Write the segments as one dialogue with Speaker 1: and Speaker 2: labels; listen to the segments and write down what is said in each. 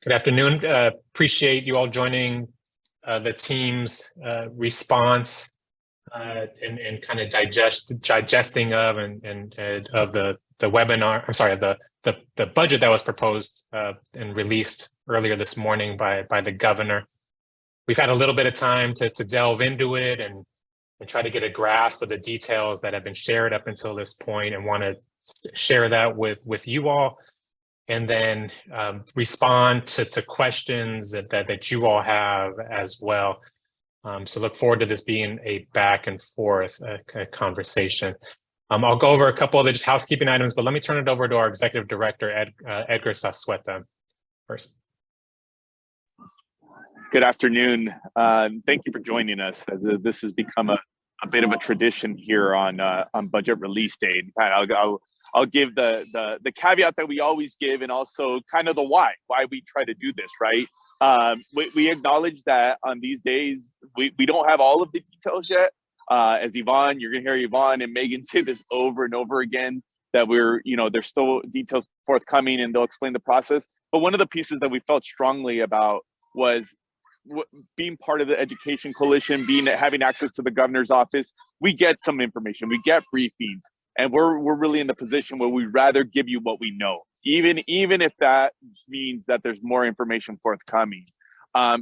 Speaker 1: Good afternoon. Appreciate you all joining the team's response and kind of digesting of of the webinar. I'm sorry, the budget that was proposed and released earlier this morning by the governor. We've had a little bit of time to delve into it and try to get a grasp of the details that have been shared up until this point, and want to share that with you all, and then respond to questions that you all have as well. So look forward to this being a back and forth conversation. I'll go over a couple of the just housekeeping items, but let me turn it over to our Executive Director, Edgar Sassueta first.
Speaker 2: Good afternoon. Thank you for joining us, as this has become a bit of a tradition here on budget release day. In fact, I'll give the caveat that we always give, and also kind of the why we try to do this, right? We acknowledge that on these days, we don't have all of the details yet. As Yvonne, you're gonna hear Yvonne and Megan say this over and over again, that there's still details forthcoming and they'll explain the process. But one of the pieces that we felt strongly about was being part of the Education Coalition, having access to the governor's office. We get some information, we get briefings, and we're really in the position where we'd rather give you what we know, even if that means that there's more information forthcoming.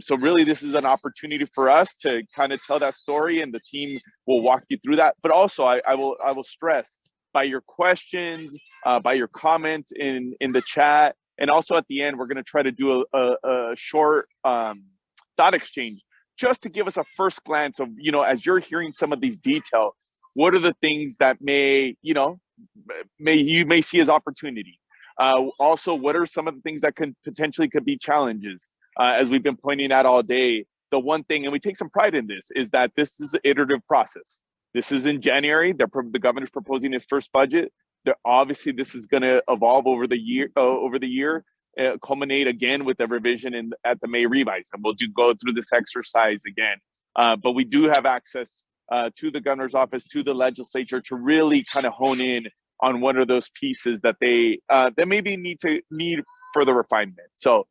Speaker 2: So really, this is an opportunity for us to kind of tell that story, and the team will walk you through that. But also, I will stress, by your questions, by your comments in the chat, and also at the end, we're going to try to do a short thought exchange, just to give us a first glance of, as you're hearing some of these details, what are the things that you may see as opportunity? Also, what are some of the things that could be challenges? As we've been pointing out all day, the one thing, and we take some pride in this, is that this is an iterative process. This is in January. The governor's proposing his first budget. Obviously, this is going to evolve over the year. Culminate again with a revision at the May revise, and we'll go through this exercise again. But we do have access to the governor's office, to the legislature, to really kind of hone in on what are those pieces that they maybe need further refinement. So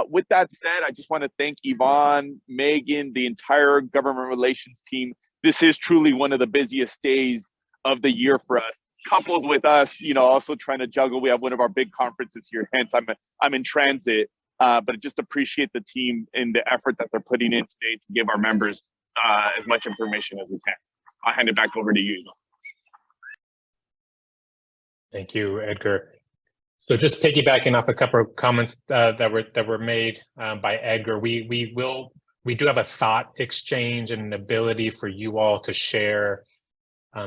Speaker 2: with that said, I just want to thank Yvonne, Megan, the entire government relations team. This is truly one of the busiest days of the year for us, coupled with us, also trying to juggle. We have one of our big conferences here, hence I'm in transit, but just appreciate the team and the effort that they're putting in today to give our members as much information as we can. I'll hand it back over to you.
Speaker 1: Thank you, Edgar. So just piggybacking off a couple of comments that were made by Edgar, we do have a thought exchange and an ability for you all to share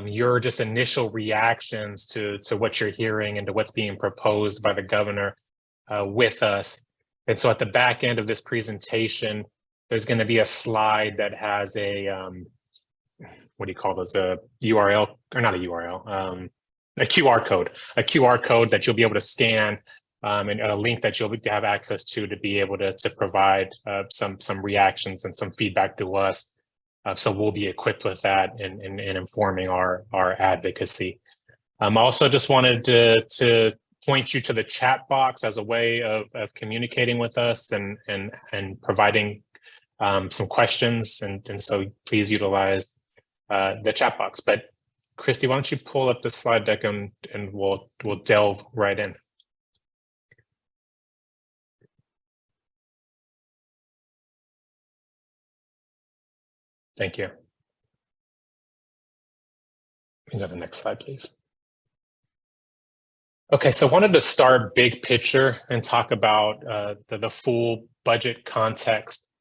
Speaker 1: your just initial reactions to what you're hearing and to what's being proposed by the governor with us. And so at the back end of this presentation, there's going to be a slide that has a, what do you call those, a URL, or not a URL, a QR code that you'll be able to scan, and a link that you'll have access to be able to provide some reactions and some feedback to us. So we'll be equipped with that in informing our advocacy. Also just wanted to point you to the chat box as a way of communicating with us and providing some questions. And so please utilize the chat box. But Christy, why don't you pull up the slide deck and we'll delve right in. Thank you. We can go to the next slide, please. Okay, so I wanted to start big picture and talk about the full budget context.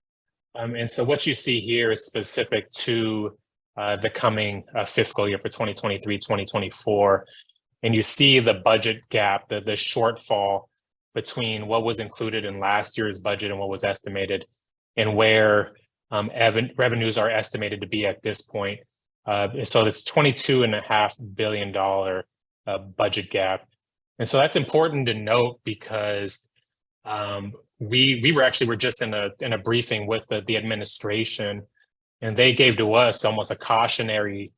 Speaker 1: And so what you see here is specific to the coming fiscal year for 2023-2024. And you see the budget gap, the shortfall between what was included in last year's budget and what was estimated, and where revenues are estimated to be at this point. So it's $22.5 billion budget gap. And so that's important to note because we were just in a briefing with the administration, and they gave to us almost a cautionary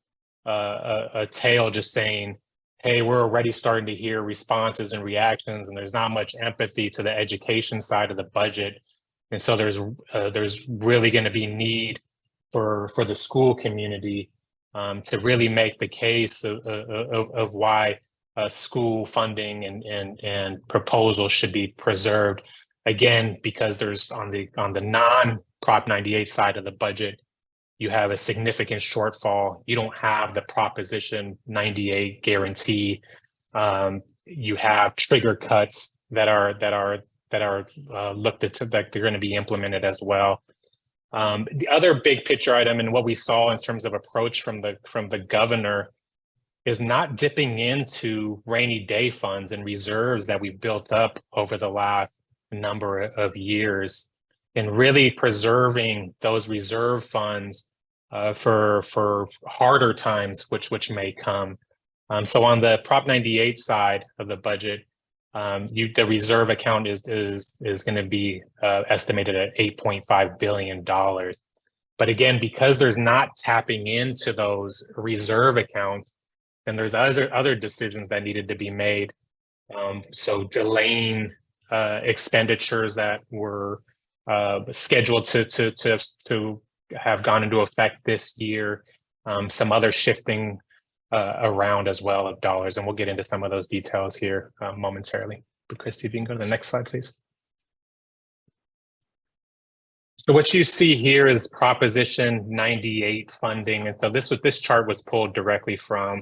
Speaker 1: a tale, just saying, hey, we're already starting to hear responses and reactions, and there's not much empathy to the education side of the budget. And so there's really going to be need for the school community to really make the case of why school funding and proposals should be preserved. Again, because there's on the non-Prop 98 side of the budget, you have a significant shortfall. You don't have the Proposition 98 guarantee. You have trigger cuts that are looked at that they're going to be implemented as well. The other big picture item and what we saw in terms of approach from the governor is not dipping into rainy day funds and reserves that we've built up over the last number of years, and really preserving those reserve funds for harder times which may come. So on the Prop 98 side of the budget, the reserve account is going to be estimated at $8.5 billion. But again, because there's not tapping into those reserve accounts, then there's other decisions that needed to be made. So delaying expenditures that were scheduled to have gone into effect this year, some other shifting around as well of dollars, and we'll get into some of those details here momentarily. But Christy, if you can go to the next slide, please. So what you see here is Proposition 98 funding, and so this chart was pulled directly from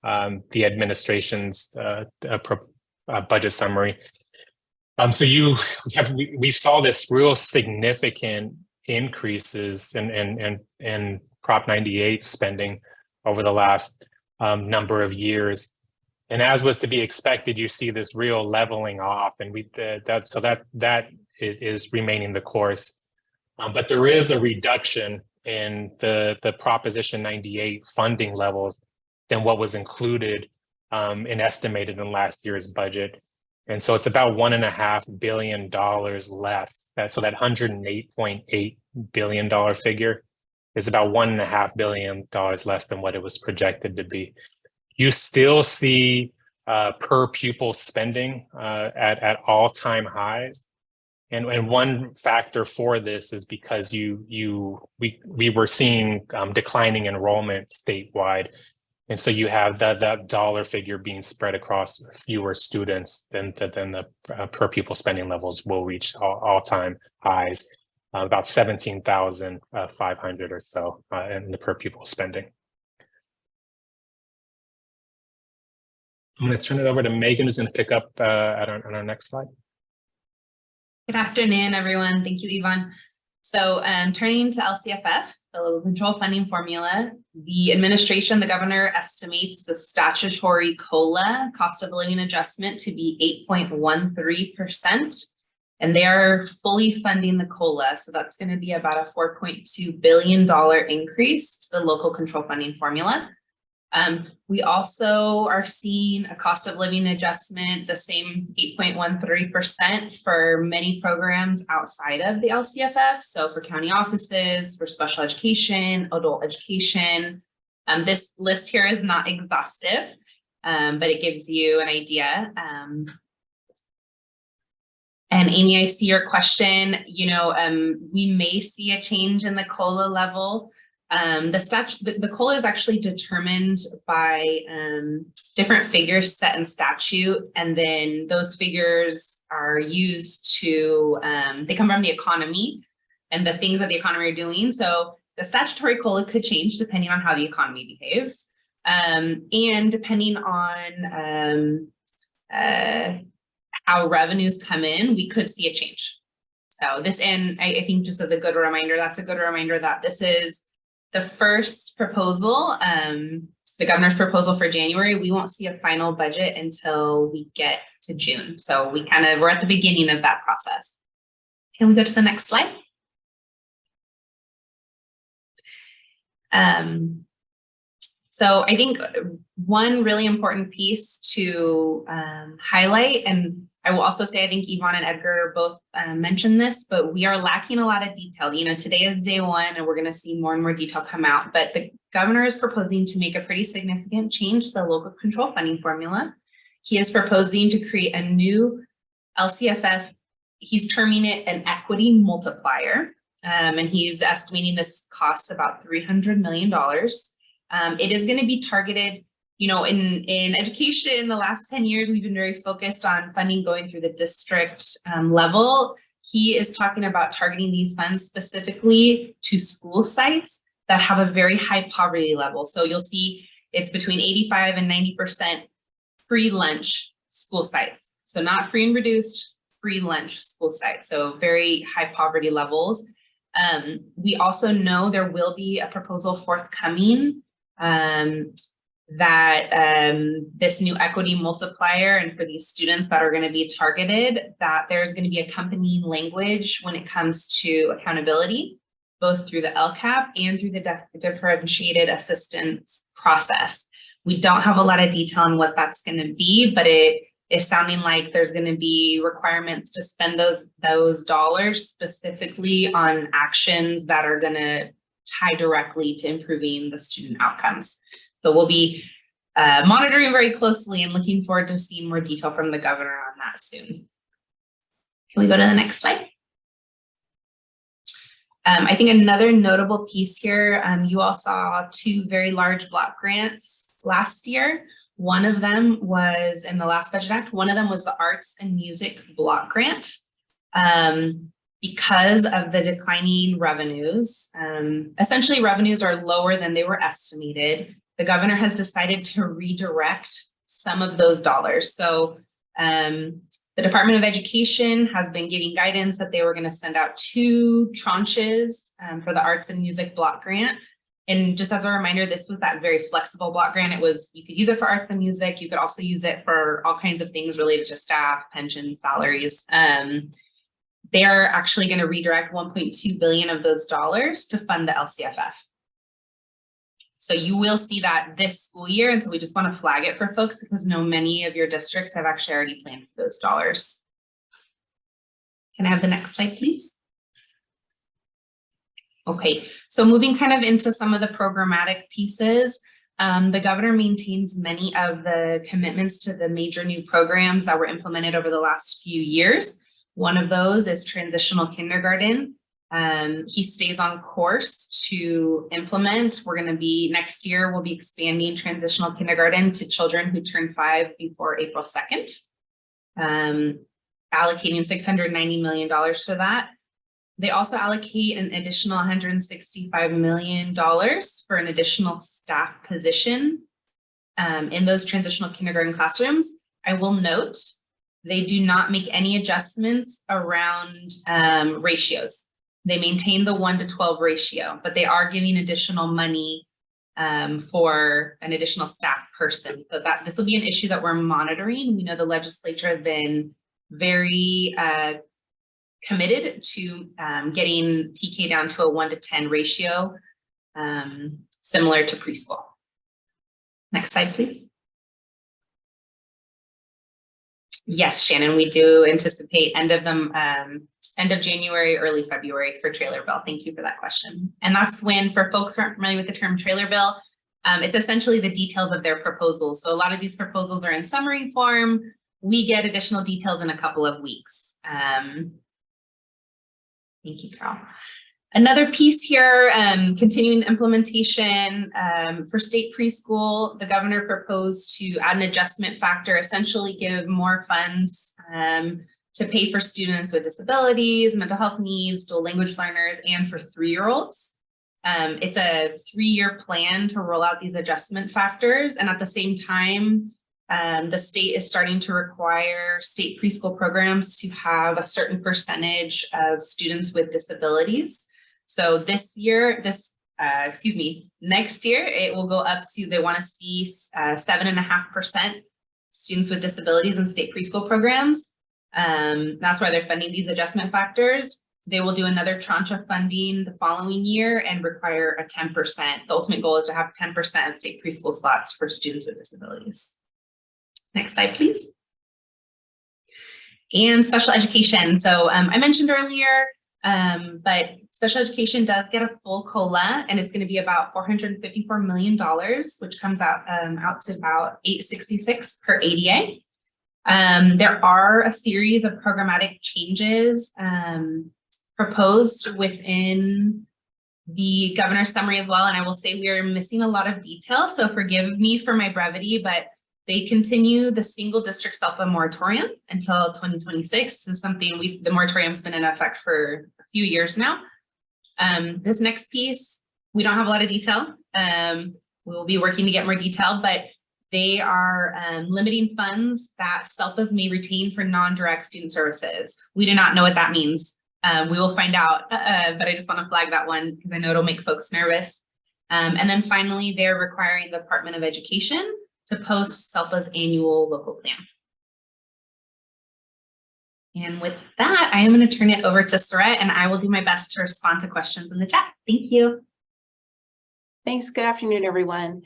Speaker 1: the administration's budget summary. So we saw this real significant increases in Prop 98 spending over the last number of years, and as was to be expected, you see this real leveling off, and that is remaining the course. But there is a reduction in the Proposition 98 funding levels than what was included and estimated in last year's budget. And so it's about $1.5 billion less. So that $108.8 billion figure is about $1.5 billion less than what it was projected to be. You still see per pupil spending at all-time highs. And one factor for this is because we were seeing declining enrollment statewide. And so you have that dollar figure being spread across fewer students than the per pupil spending levels will reach all-time highs, about 17,500 or so in the per pupil spending. I'm going to turn it over to Megan, who's going to pick up on our next slide.
Speaker 3: Good afternoon, everyone. Thank you, Yvonne. So turning to LCFF, the local control funding formula, the administration, the governor estimates the statutory COLA, cost of living adjustment, to be 8.13%. And they are fully funding the COLA. So that's going to be about a $4.2 billion increase to the local control funding formula. We also are seeing a cost of living adjustment, the same 8.13% for many programs outside of the LCFF. So for county offices, for special education, adult education. This list here is not exhaustive, but it gives you an idea. And Amy, I see your question. We may see a change in the COLA level. The COLA is actually determined by different figures set in statute, and then those figures are used to, they come from the economy and the things that the economy are doing. So the statutory COLA could change depending on how the economy behaves, and depending on how revenues come in, we could see a change. So this, and I think just as a good reminder, that's a good reminder that this is the first proposal, the governor's proposal for January. We won't see a final budget until we get to June. So we're at the beginning of that process. Can we go to the next slide? So I think one really important piece to highlight, and I will also say, I think Yvonne and Edgar both mentioned this, but we are lacking a lot of detail. You know, today is day one and we're going to see more and more detail come out, but the governor is proposing to make a pretty significant change to the local control funding formula. He is proposing to create a new LCFF. He's terming it an equity multiplier, and he's estimating this costs about $300 million. It is going to be targeted. You know, in education, the last 10 years, we've been very focused on funding going through the district level. He is talking about targeting these funds specifically to school sites that have a very high poverty level. So you'll see it's between 85 and 90% free lunch school sites. So not free and reduced, free lunch school sites. So very high poverty levels. We also know there will be a proposal forthcoming that this new equity multiplier, and for these students that are going to be targeted, that there's going to be accompanying language when it comes to accountability, both through the LCAP and through the differentiated assistance process. We don't have a lot of detail on what that's going to be, but it is sounding like there's going to be requirements to spend those dollars specifically on actions that are going to tie directly to improving the student outcomes. So we'll be monitoring very closely and looking forward to seeing more detail from the governor on that soon. Can we go to the next slide? I think another notable piece here, you all saw two very large block grants last year. One of them was in the last Budget Act. One of them was the Arts and Music Block Grant. Because of the declining revenues, essentially revenues are lower than they were estimated. The governor has decided to redirect some of those dollars. So the Department of Education has been giving guidance that they were going to send out 2 tranches for the Arts and Music Block Grant. And just as a reminder, this was that very flexible block grant. It was, you could use it for arts and music. You could also use it for all kinds of things related to staff, pensions, salaries. They are actually going to redirect 1.2 billion of those dollars to fund the LCFF. So you will see that this school year, and so we just want to flag it for folks because I know many of your districts have actually already planned for those dollars. Can I have the next slide, please? Okay, so moving kind of into some of the programmatic pieces, the governor maintains many of the commitments to the major new programs that were implemented over the last few years. One of those is Transitional Kindergarten. He stays on course to implement. We're going to be, next year, we'll be expanding Transitional Kindergarten to children who turn 5 before April 2nd, allocating $690 million for that. They also allocate an additional $165 million for an additional staff position in those transitional kindergarten classrooms. I will note, they do not make any adjustments around ratios. They maintain the 1-to-12 ratio, but they are giving additional money for an additional staff person. So that this will be an issue that we're monitoring. We know the legislature has been very committed to getting TK down to a 1-to-10 ratio, similar to preschool. Next slide, please. Yes, Shannon, we do anticipate end of January, early February for trailer bill. Thank you for that question. And that's when, for folks who aren't familiar with the term trailer bill, it's essentially the details of their proposals. So a lot of these proposals are in summary form. We get additional details in a couple of weeks. Thank you, Carol. Another piece here, continuing implementation for state preschool, the governor proposed to add an adjustment factor, essentially give more funds to pay for students with disabilities, mental health needs, dual language learners, and for 3-year-olds. It's a 3-year plan to roll out these adjustment factors. And at the same time, the state is starting to require state preschool programs to have a certain percentage of students with disabilities. So this year, next year, it will go up to, they want to see 7.5% students with disabilities in state preschool programs. That's why they're funding these adjustment factors. They will do another tranche of funding the following year and require a 10%. The ultimate goal is to have 10% of state preschool slots for students with disabilities. Next slide, please. And special education. So I mentioned earlier, but special education does get a full COLA, and it's going to be about $454 million, which comes out to about $866 per ADA. There are a series of programmatic changes proposed within the governor's summary as well. And I will say we are missing a lot of detail, so forgive me for my brevity, but they continue the single district SELPA moratorium until 2026. This is something the moratorium's been in effect for a few years now. This next piece, we don't have a lot of detail. We will be working to get more detail, but they are limiting funds that SELPAs may retain for non-direct student services. We do not know what that means. We will find out, but I just want to flag that one because I know it'll make folks nervous. And then finally, they're requiring the Department of Education to post SELPA's annual local plan. And with that, I am going to turn it over to Saret, and I will do my best to respond to questions in the chat. Thank you.
Speaker 4: Thanks. Good afternoon, everyone.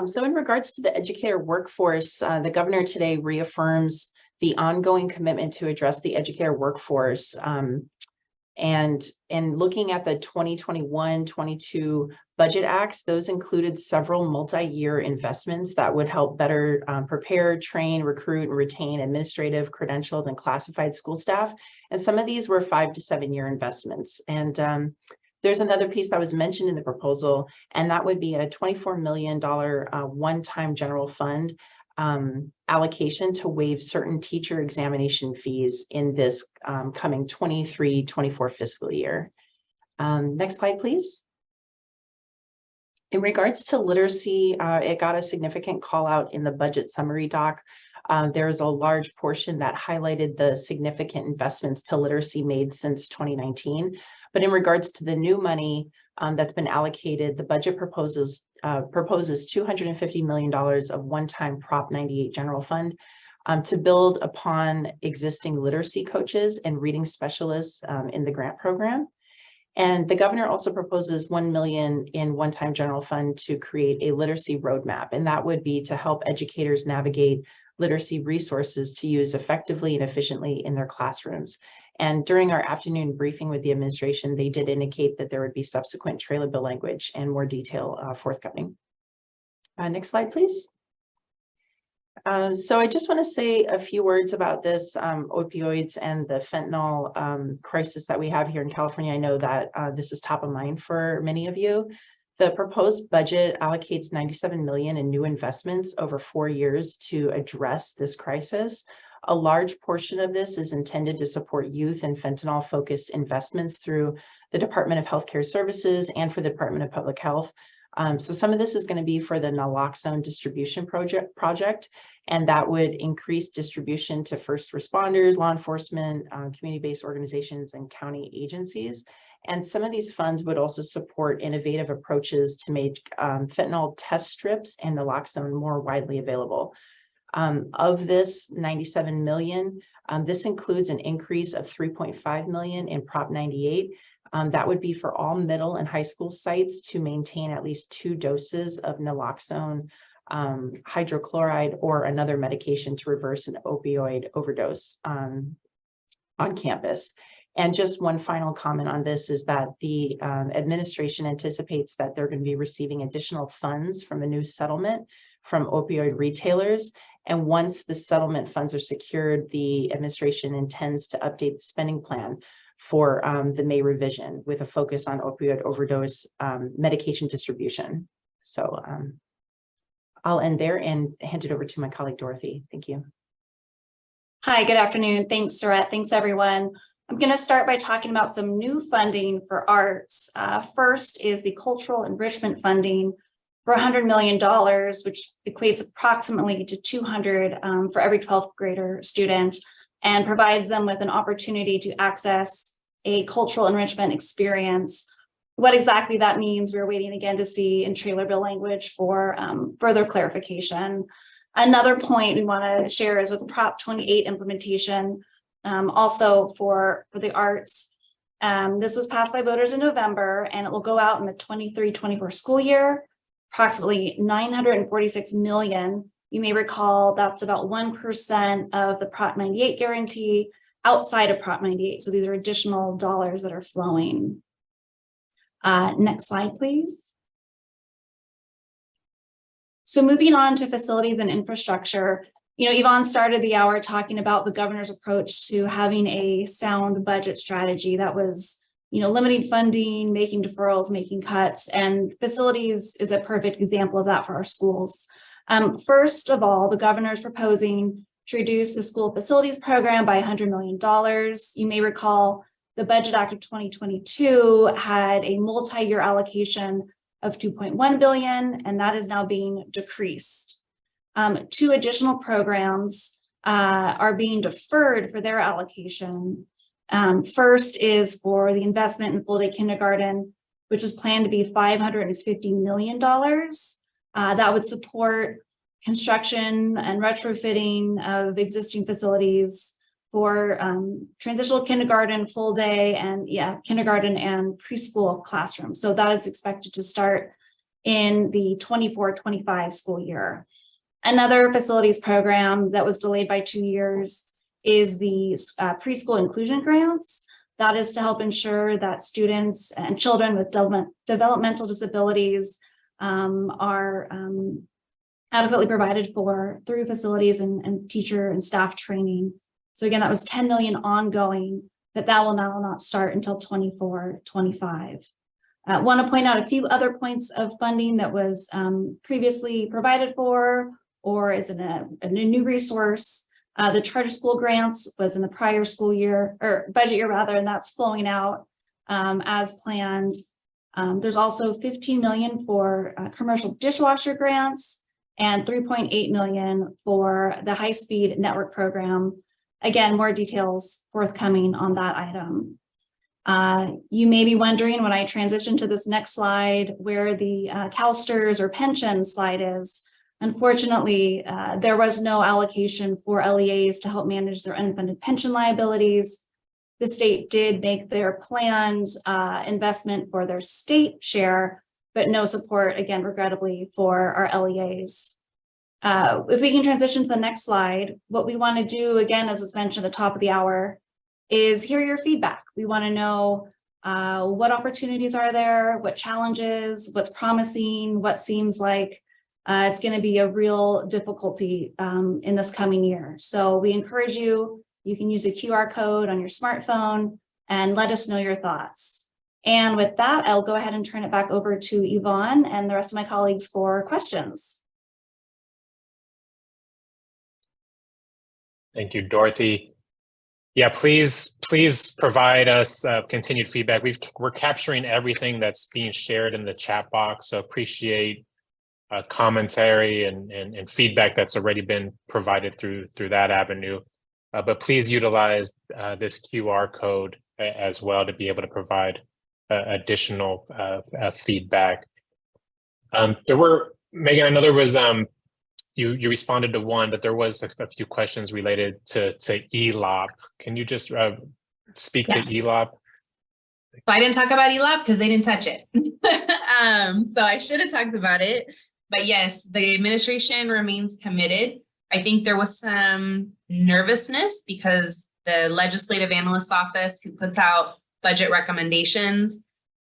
Speaker 4: So in regards to the educator workforce, the governor today reaffirms the ongoing commitment to address the educator workforce. And looking at the 2021-22 budget acts, those included several multi-year investments that would help better prepare, train, recruit, and retain administrative, credentialed, and classified school staff. And some of these were 5 to 7 year investments. And there's another piece that was mentioned in the proposal, and that would be a $24 million one-time general fund allocation to waive certain teacher examination fees in this coming 23-24 fiscal year. Next slide, please. In regards to literacy, it got a significant call out in the budget summary doc. There's a large portion that highlighted the significant investments to literacy made since 2019. But in regards to the new money that's been allocated, the budget proposes $250 million of one-time Prop 98 general fund to build upon existing literacy coaches and reading specialists in the grant program. And the governor also proposes $1 million in one-time general fund to create a literacy roadmap, and that would be to help educators navigate literacy resources to use effectively and efficiently in their classrooms. And during our afternoon briefing with the administration, they did indicate that there would be subsequent trailer bill language and more detail forthcoming. Next slide, please. So I just want to say a few words about this opioids and the fentanyl crisis that we have here in California. I know that this is top of mind for many of you. The proposed budget allocates $97 million in new investments over 4 years to address this crisis. A large portion of this is intended to support youth and fentanyl-focused investments through the Department of Healthcare Services and for the Department of Public Health. So some of this is going to be for the naloxone distribution project, and that would increase distribution to first responders, law enforcement, community-based organizations, and county agencies. And some of these funds would also support innovative approaches to make fentanyl test strips and naloxone more widely available. Of this $97 million, this includes an increase of $3.5 million in Prop 98. That would be for all middle and high school sites to maintain at least 2 doses of naloxone, hydrochloride, or another medication to reverse an opioid overdose on campus. And just one final comment on this is that the administration anticipates that they're going to be receiving additional funds from a new settlement from opioid retailers. And once the settlement funds are secured, the administration intends to update the spending plan for the May revision with a focus on opioid overdose medication distribution. So I'll end there and hand it over to my colleague, Dorothy. Thank you.
Speaker 5: Hi, good afternoon. Thanks, Saret. Thanks, everyone. I'm going to start by talking about some new funding for arts. First is the cultural enrichment funding for $100 million, which equates approximately to $200 for every 12th grader student, and provides them with an opportunity to access a cultural enrichment experience. What exactly that means, we're waiting again to see in trailer bill language for further clarification. Another point we want to share is with Prop 28 implementation, also for the arts. This was passed by voters in November, and it will go out in the 23-24 school year, approximately $946 million. You may recall that's about 1% of the Prop 98 guarantee. outside of Prop 98. So these are additional dollars that are flowing. Next slide, please. So moving on to facilities and infrastructure, Yvonne started the hour talking about the governor's approach to having a sound budget strategy that was, limiting funding, making deferrals, making cuts, and facilities is a perfect example of that for our schools. First of all, the governor is proposing to reduce the school facilities program by $100 million. You may recall the Budget Act of 2022 had a multi-year allocation of $2.1 billion, and that is now being decreased. 2 additional programs are being deferred for their allocation. First is for the investment in full-day kindergarten, which is planned to be $550 million. That would support construction and retrofitting of existing facilities for transitional kindergarten, full day, and kindergarten and preschool classrooms. So that is expected to start in the 24-25 school year. Another facilities program that was delayed by 2 years is the preschool inclusion grants. That is to help ensure that students and children with developmental disabilities are adequately provided for through facilities and teacher and staff training. So again, that was $10 million ongoing, that will now not start until 24-25. I want to point out a few other points of funding that was previously provided for or is in a new resource. The charter school grants was in the prior school year or budget year rather, and that's flowing out as planned. There's also $15 million for commercial dishwasher grants and $3.8 million for the high-speed network program. Again, more details forthcoming on that item. You may be wondering when I transition to this next slide where the CalSTRS or pension slide is. Unfortunately, there was no allocation for LEAs to help manage their unfunded pension liabilities. The state did make their planned investment for their state share, but no support, again, regrettably, for our LEAs. If we can transition to the next slide, what we want to do, again, as was mentioned at the top of the hour, is hear your feedback. We want to know what opportunities are there, what challenges, what's promising, what seems like it's going to be a real difficulty in this coming year. So we encourage you, you can use a QR code on your smartphone and let us know your thoughts. And with that, I'll go ahead and turn it back over to Yvonne and the rest of my colleagues for questions.
Speaker 1: Thank you, Dorothy. Yeah, please provide us continued feedback. We're capturing everything that's being shared in the chat box, so appreciate commentary and feedback that's already been provided through that avenue. But please utilize this QR code as well to be able to provide additional feedback. Megan, I know there was you responded to one, but there was a few questions related to ELOP. Can you just speak to ELOP?
Speaker 3: So I didn't talk about ELOP because they didn't touch it. So I should have talked about it. But yes, the administration remains committed. I think there was some nervousness because the Legislative Analyst's Office, who puts out budget recommendations,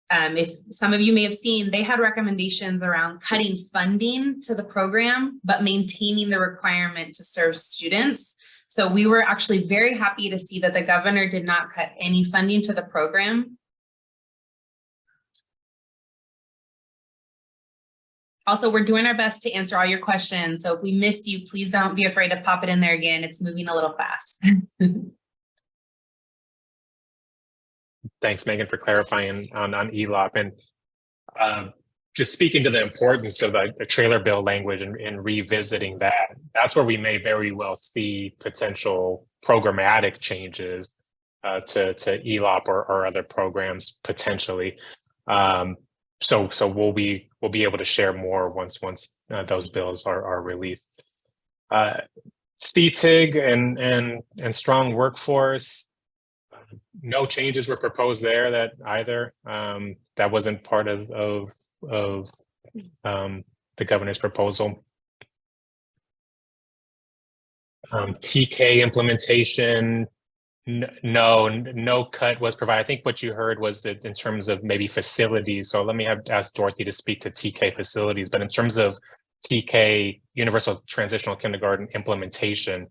Speaker 3: if some of you may have seen, they had recommendations around cutting funding to the program, but maintaining the requirement to serve students. So we were actually very happy to see that the governor did not cut any funding to the program. Also, we're doing our best to answer all your questions. So if we missed you, please don't be afraid to pop it in there again. It's moving a little fast.
Speaker 1: Thanks, Megan, for clarifying on ELOP. And just speaking to the importance of the trailer bill language and revisiting that, that's where we may very well see potential programmatic changes to ELOP or other programs potentially. So we'll be able to share more once those bills are released. CTIG and strong workforce. No changes were proposed there that either. That wasn't part of the governor's proposal. TK implementation. No cut was provided. I think what you heard was that in terms of maybe facilities. So let me ask Dorothy to speak to TK facilities, but in terms of TK Universal Transitional Kindergarten implementation,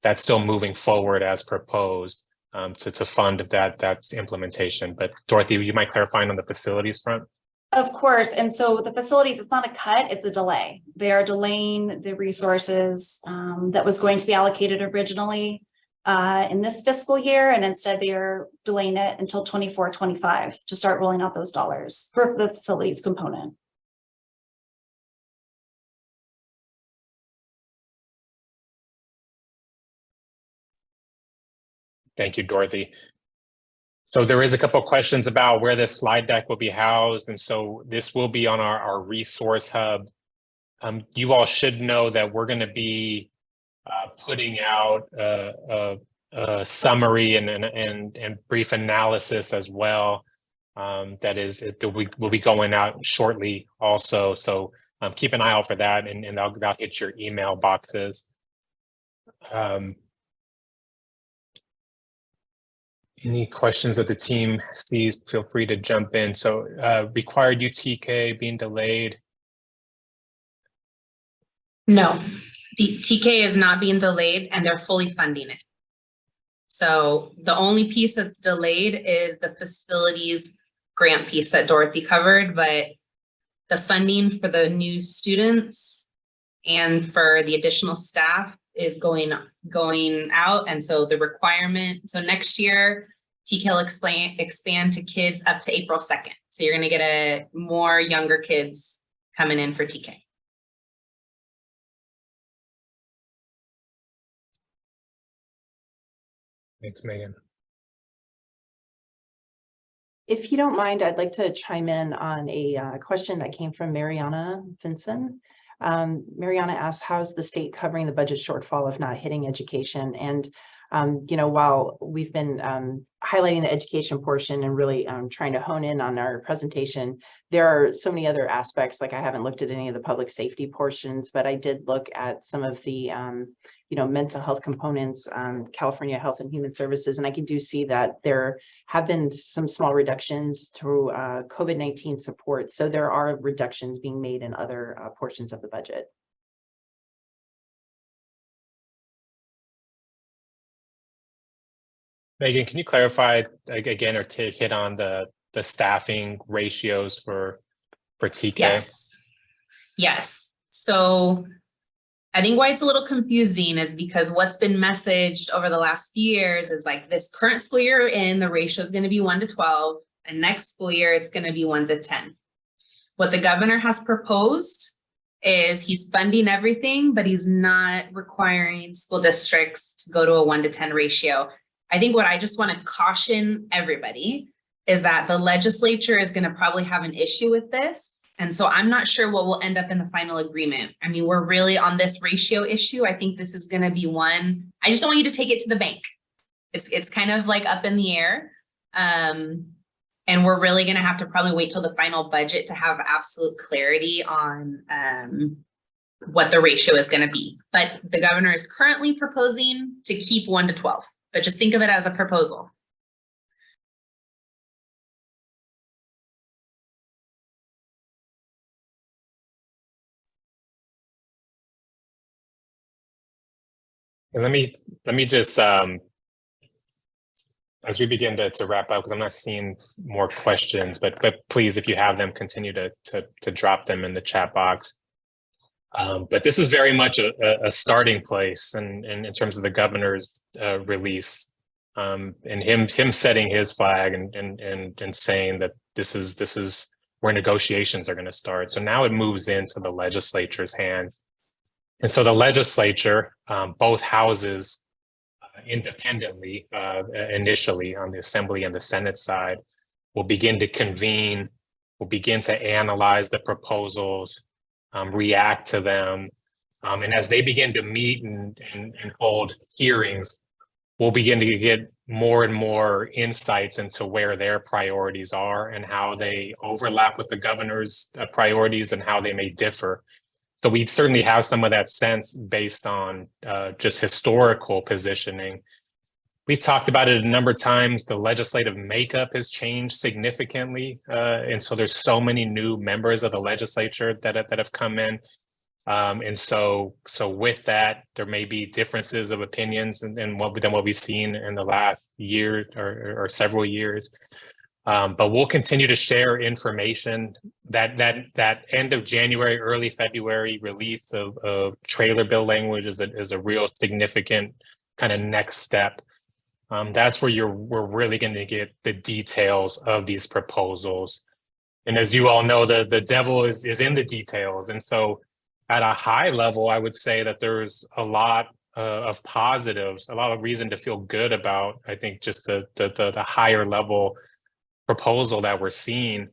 Speaker 1: that's still moving forward as proposed to fund that's implementation. But Dorothy, you might clarify on the facilities front.
Speaker 5: Of course. And so the facilities, it's not a cut, it's a delay. They are delaying the resources that was going to be allocated originally in this fiscal year. And instead they are delaying it until 24-25 to start rolling out those dollars for the facilities component.
Speaker 1: Thank you, Dorothy. So there is a couple of questions about where this slide deck will be housed. And so this will be on our resource hub. You all should know that we're going to be putting out a summary and brief analysis as well. Will be going out shortly also. So keep an eye out for that, and that'll hit your email boxes. Any questions that the team sees, feel free to jump in. So required UTK being delayed?
Speaker 3: No, TK is not being delayed and they're fully funding it. So the only piece that's delayed is the facilities grant piece that Dorothy covered, but the funding for the new students and for the additional staff is going out. And so the requirement, so next year, TK will expand to kids up to April 2nd. So you're gonna get more younger kids coming in for TK.
Speaker 1: Thanks, Megan.
Speaker 4: If you don't mind, I'd like to chime in on a question that came from Mariana Vinson. Mariana asked, how is the state covering the budget shortfall if not hitting education? And while we've been highlighting the education portion and really trying to hone in on our presentation, there are so many other aspects. Like I haven't looked at any of the public safety portions, but I did look at some of the mental health components, California Health and Human Services, and I do see that there have been some small reductions through COVID-19 support. So there are reductions being made in other portions of the budget.
Speaker 1: Megan, can you clarify again or hit on the staffing ratios for TK?
Speaker 3: Yes. So I think why it's a little confusing is because what's been messaged over the last few years is like this current school year in the ratio is going to be 1-12, and next school year it's going to be 1-10. What the governor has proposed is he's funding everything, but he's not requiring school districts to go to a 1-10 ratio. I think what I just want to caution everybody is that the legislature is going to probably have an issue with this. And so I'm not sure what will end up in the final agreement. I mean, we're really on this ratio issue. I think this is going to be one. I just don't want you to take it to the bank. It's kind of like up in the air. And we're really going to have to probably wait till the final budget to have absolute clarity on what the ratio is going to be. But the governor is currently proposing to keep 1-12, but just think of it as a proposal.
Speaker 1: And let me just as we begin to wrap up, because I'm not seeing more questions, but please, if you have them, continue to drop them in the chat box. But this is very much a starting place, and in terms of the governor's release, and him setting his flag and saying that this is where negotiations are going to start. So now it moves into the legislature's hand. And so the legislature, both houses independently, initially on the Assembly and the Senate side, will begin to convene, will begin to analyze the proposals, react to them. And as they begin to meet and hold hearings, we'll begin to get more and more insights into where their priorities are and how they overlap with the governor's priorities and how they may differ. So we certainly have some of that sense based on just historical positioning. We've talked about it a number of times. The legislative makeup has changed significantly. And so there's so many new members of the legislature that have come in. And so with that, there may be differences of opinions than what we've seen in the last year or several years. But we'll continue to share information. That end of January, early February release of trailer bill language is a real significant kind of next step. That's where we're really going to get the details of these proposals. And as you all know, the devil is in the details. And so at a high level, I would say that there's a lot of positives, a lot of reason to feel good about, I think, just the higher level proposal that we're seeing.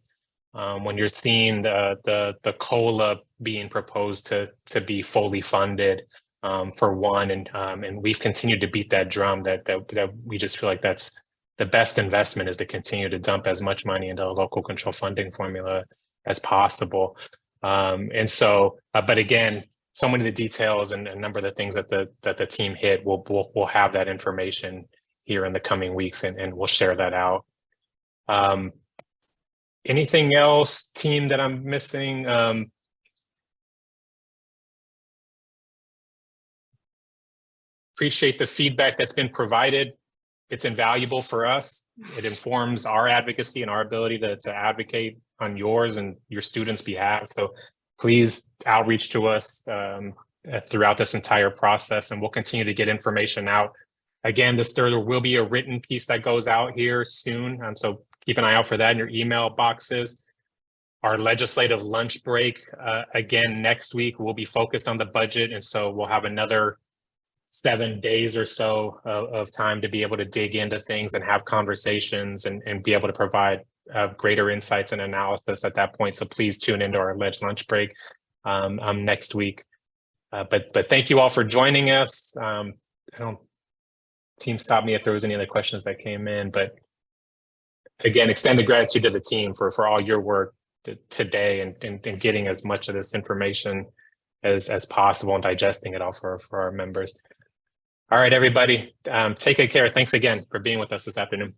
Speaker 1: When you're seeing the COLA being proposed to be fully funded, for one, and we've continued to beat that drum that we just feel like that's the best investment, is to continue to dump as much money into the local control funding formula as possible. And so, but again, so many of the details and a number of the things that the team hit, we'll have that information here in the coming weeks, and we'll share that out. Anything else, team, that I'm missing? Appreciate the feedback that's been provided. It's invaluable for us. It informs our advocacy and our ability to advocate on yours and your students' behalf. So please outreach to us throughout this entire process, and we'll continue to get information out. Again, there will be a written piece that goes out here soon. So keep an eye out for that in your email boxes. Our legislative lunch break, again, next week, will be focused on the budget. And so we'll have another 7 days or so of time to be able to dig into things and have conversations and be able to provide greater insights and analysis at that point. So please tune into our lunch break next week. But thank you all for joining us. Team, stop me if there was any other questions that came in, but again, extend the gratitude to the team for all your work today and getting as much of this information as possible and digesting it all for our members. All right, everybody, take good care. Thanks again for being with us this afternoon.